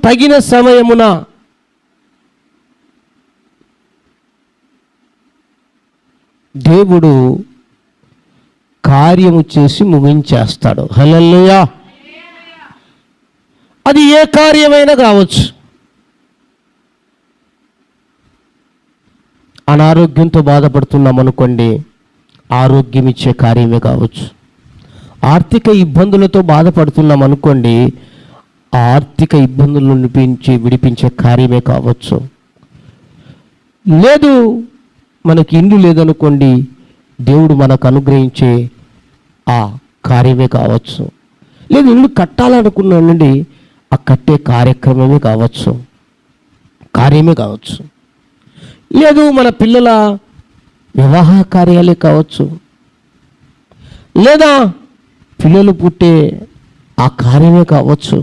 తగిన సమయమున దేవుడు కార్యము చేసి ముగించేస్తాడు. హల్లెలూయా. అది ఏ కార్యమైనా కావచ్చు. అనారోగ్యంతో బాధపడుతున్నాం అనుకోండి, ఆరోగ్యం ఇచ్చే కార్యమే కావచ్చు. ఆర్థిక ఇబ్బందులతో బాధపడుతున్నాం అనుకోండి, ఆర్థిక ఇబ్బందుల నుంచి విడిపించే కార్యమే కావచ్చు. లేదు, మనకి ఇల్లు లేదనుకోండి, దేవుడు మనకు అనుగ్రహించే ఆ కార్యమే కావచ్చు. లేదు, ఇల్లు కట్టాలనుకున్నానండి, ఆ కట్టే కార్యక్రమమే కావచ్చు, కార్యమే కావచ్చు. లేదు, మన పిల్లల వివాహ కార్యాలే కావచ్చు, లేదా పిల్లలు పుట్టే ఆ కార్యమే కావచ్చు.